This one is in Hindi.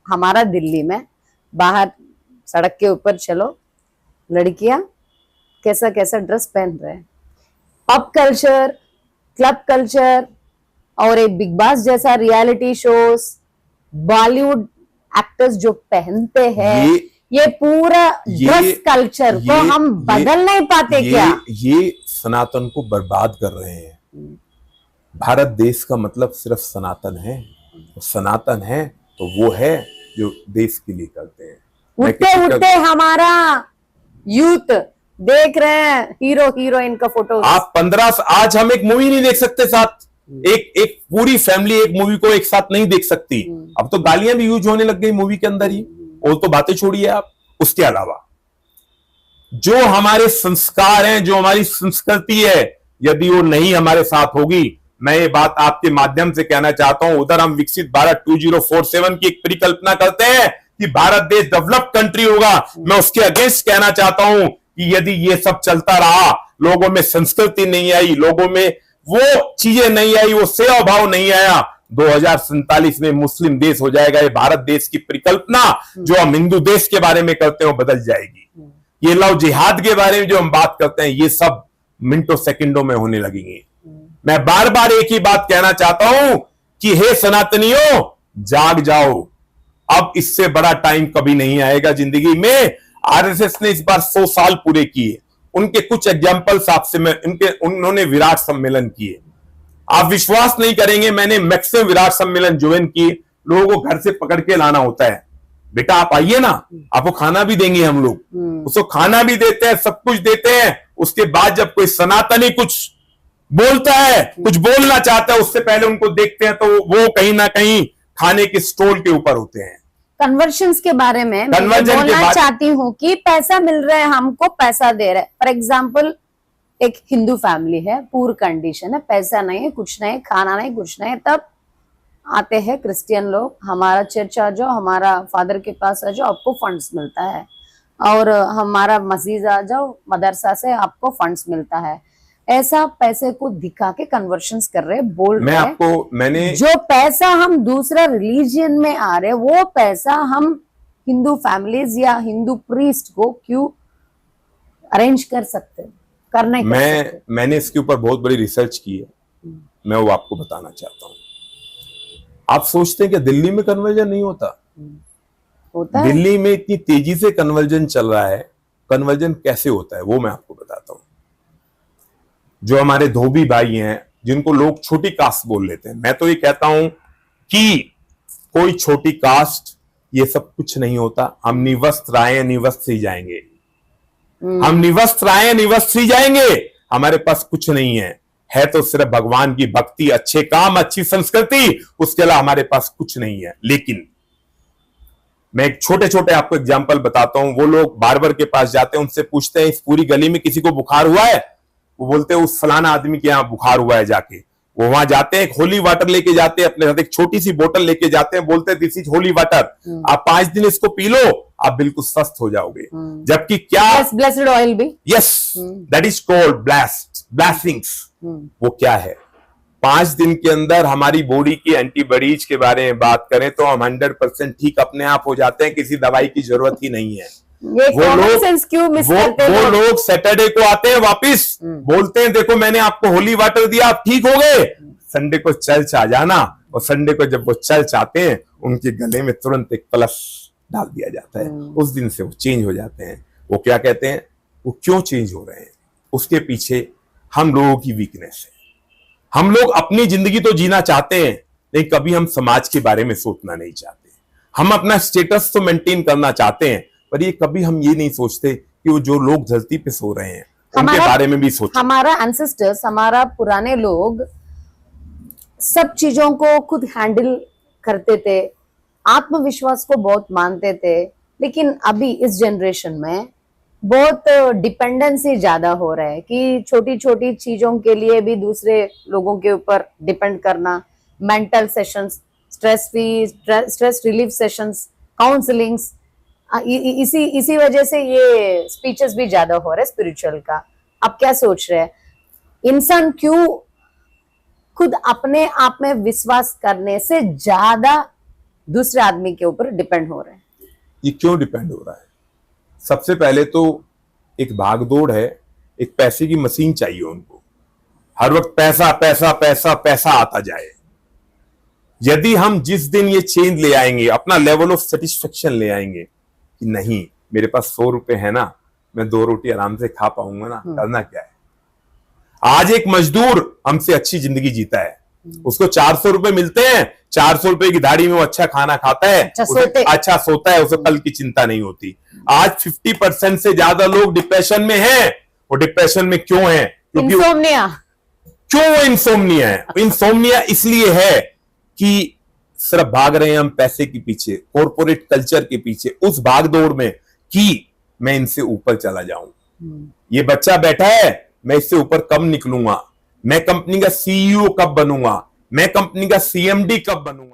हमारा दिल्ली में बाहर सड़क के ऊपर चलो, लड़कियां कैसा कैसा ड्रेस पहन रहे हैं, पब कल्चर, क्लब कल्चर, और एक बिग बॉस जैसा रियलिटी शोज, बॉलीवुड एक्टर्स जो पहनते हैं, ये पूरा ड्रेस कल्चर को हम बदल नहीं पाते क्या? ये सनातन को बर्बाद कर रहे हैं। भारत देश का मतलब सिर्फ सनातन है, सनातन है तो वो है जो देश के लिए करते हैं। उठते उठते हमारा यूथ देख रहे हैं हीरो हीरोइन का फोटो। आप 15 आज हम एक मूवी नहीं देख सकते साथ, एक पूरी फैमिली एक मूवी को एक साथ नहीं देख सकती। अब तो गालियां भी यूज होने लग गई मूवी के अंदर ही, और तो बातें छोड़िए आप। उसके अलावा जो हमारे संस्कार हैं, जो हमारी संस्कृति है, यदि वो नहीं हमारे साथ होगी, मैं ये बात आपके माध्यम से कहना चाहता हूं, उधर हम विकसित भारत 2047 की एक परिकल्पना करते हैं कि भारत देश डेवलप्ड कंट्री होगा। मैं उसके अगेंस्ट कहना चाहता हूं कि यदि ये सब चलता रहा, लोगों में संस्कृति नहीं आई, लोगों में वो चीजें नहीं आई, वो सेवा भाव नहीं आया, 2047 में मुस्लिम देश हो जाएगा। ये भारत देश की परिकल्पना जो हम हिंदू देश के बारे में करते हैं वो बदल जाएगी। ये लव जिहाद के बारे में जो हम बात करते हैं, ये सब मिनटों सेकंडों में होने लगेंगे। मैं बार बार एक ही बात कहना चाहता हूं कि हे सनातनियों, जाग जाओ। अब इससे बड़ा टाइम कभी नहीं आएगा जिंदगी में। आरएसएस ने इस बार 100 साल पूरे किए। उनके कुछ एग्जाम्पल्स आपसे मैं उन्होंने विराट सम्मेलन किए, आप विश्वास नहीं करेंगे, मैंने मैक्सिमम विराट सम्मेलन ज्वाइन किए। लोगों को घर से पकड़ के लाना होता है, बेटा आप आइए ना, आपको खाना भी देंगे हम लोग, उसको खाना भी देते हैं, सब कुछ देते हैं। उसके बाद जब कोई सनातनी कुछ बोलता है, कुछ बोलना चाहता है, उससे पहले उनको देखते हैं तो वो कहीं ना कहीं खाने के स्टॉल के ऊपर होते हैं। कन्वर्जन्स के बारे में मैं बोलना चाहती हूँ कि पैसा मिल रहा है, हमको पैसा दे रहे हैं। फॉर एग्जाम्पल एक हिंदू फैमिली है, पुअर कंडीशन है, पैसा नहीं है, कुछ नहीं, खाना नहीं, कुछ नहीं, तब आते हैं क्रिश्चियन लोग, हमारा चर्च आ जाओ, हमारा फादर के पास आ जाओ, आपको फंड्स मिलता है, और हमारा मस्जिद आ जाओ, मदरसा से आपको फंड्स मिलता है। ऐसा पैसे को दिखा के कन्वर्शंस कर रहे, बोल रहे हैं मैंने जो पैसा हम दूसरा रिलीजियन में आ रहे, वो पैसा हम हिंदू फैमिलीज या हिंदू प्रीस्ट को क्यों अरेंज कर सकते, करना ही कर सकते। मैंने इसके ऊपर बहुत बड़ी रिसर्च की है, मैं वो आपको बताना चाहता हूँ। आप सोचते हैं कि दिल्ली में कन्वर्जन नहीं होता? होता है। दिल्ली में इतनी तेजी से कन्वर्जन चल रहा है। कन्वर्जन कैसे होता है वो मैं आपको बताता हूं। जो हमारे धोबी भाई हैं, जिनको लोग छोटी कास्ट बोल लेते हैं, मैं तो ये कहता हूं कि कोई छोटी कास्ट ये सब कुछ नहीं होता। हम निवस्त्र आए, निवस्त्र ही जाएंगे। हम निवस्त्र आए, निवस्त्र ही जाएंगे। हमारे पास कुछ नहीं है तो सिर्फ भगवान की भक्ति, अच्छे काम, अच्छी संस्कृति, उसके अलावा हमारे पास कुछ नहीं है। लेकिन मैं एक छोटे छोटे आपको एग्जाम्पल बताता हूं। वो लोग बार्बर के पास जाते हैं, उनसे पूछते हैं इस पूरी गली में किसी को बुखार हुआ है? वो बोलते हैं उस फलाना आदमी के यहां बुखार हुआ है। जाके वो वहां जाते हैं, एक होली वाटर लेके जाते हैं अपने साथ, एक छोटी सी बोतल लेके जाते हैं, बोलते हैं दिस इज होली वाटर, आप 5 दिन इसको पी लो, आप बिल्कुल स्वस्थ हो जाओगे। जबकि क्या ब्लेस्ड ऑयल भी, yes that is called blessings. वो क्या है? 5 दिन के अंदर हमारी बॉडी की एंटीबॉडीज के बारे में बात करें तो हम 100% ठीक अपने आप हो जाते हैं, किसी दवाई की जरूरत ही नहीं है। वो लोग सैटरडे को आते हैं वापिस, बोलते हैं देखो मैंने आपको होली वाटर दिया, आप ठीक हो गए, संडे को चर्च आ जाना। और संडे को जब वो चर्च आते हैं, उनके गले में तुरंत एक प्लस डाल दिया जाता है। उस दिन से वो चेंज हो जाते हैं। वो क्या कहते हैं, वो क्यों चेंज हो रहे हैं? उसके पीछे हम लोगों की वीकनेस है। हम लोग अपनी जिंदगी तो जीना चाहते हैं, लेकिन कभी हम समाज के बारे में सोचना नहीं चाहते। हम अपना स्टेटस तो मेंटेन करना चाहते हैं, पर ये कभी हम ये नहीं सोचते कि वो जो लोग धरती पे सो रहे हैं उनके बारे में भी सोचें। हमारा एंसेस्टर्स, हमारा पुराने लोग सब चीजों को खुद हैंडल करते थे, आत्मविश्वास को बहुत मानते थे। लेकिन अभी इस जनरेशन में बहुत डिपेंडेंसी ज्यादा हो रहा है कि छोटी छोटी चीजों के लिए भी दूसरे लोगों के ऊपर डिपेंड करना। Mental sessions, stress relief sessions, counsellings, इसी वजह से ये स्पीचेस भी ज्यादा हो रहा है स्पिरिचुअल का। आप क्या सोच रहे हैं, इंसान क्यों खुद अपने आप में विश्वास करने से ज्यादा दूसरे आदमी के ऊपर डिपेंड हो रहे हैं? ये क्यों डिपेंड हो रहा है? सबसे पहले तो एक भागदौड़ है, एक पैसे की मशीन चाहिए उनको, हर वक्त पैसा पैसा पैसा पैसा आता जाए। यदि हम जिस दिन ये चेंज ले आएंगे, अपना लेवल ऑफ सेटिस्फेक्शन ले आएंगे कि नहीं मेरे पास 100 रुपए है ना, मैं 2 रोटी आराम से खा पाऊंगा ना, करना क्या है। आज एक मजदूर हमसे अच्छी जिंदगी जीता है, उसको 400 रुपए मिलते हैं, 400 रुपए की दाढ़ी में वो अच्छा खाना खाता है, अच्छा सोता है, उसे कल की चिंता नहीं होती। आज 50% से ज्यादा लोग डिप्रेशन में हैं। वो डिप्रेशन में क्यों है? क्योंकि इंसोम्निया। क्यों वो इंसोम्निया है? इंसोम्निया इसलिए है कि सिर्फ भाग रहे हैं हम पैसे के पीछे, कॉर्पोरेट कल्चर के पीछे, उस भागदौड़ में कि मैं इनसे ऊपर चला जाऊं। ये बच्चा बैठा है, मैं इससे ऊपर कब निकलूंगा, मैं कंपनी का सीईओ कब बनूंगा, मैं कंपनी का सीएमडी कब बनूंगा।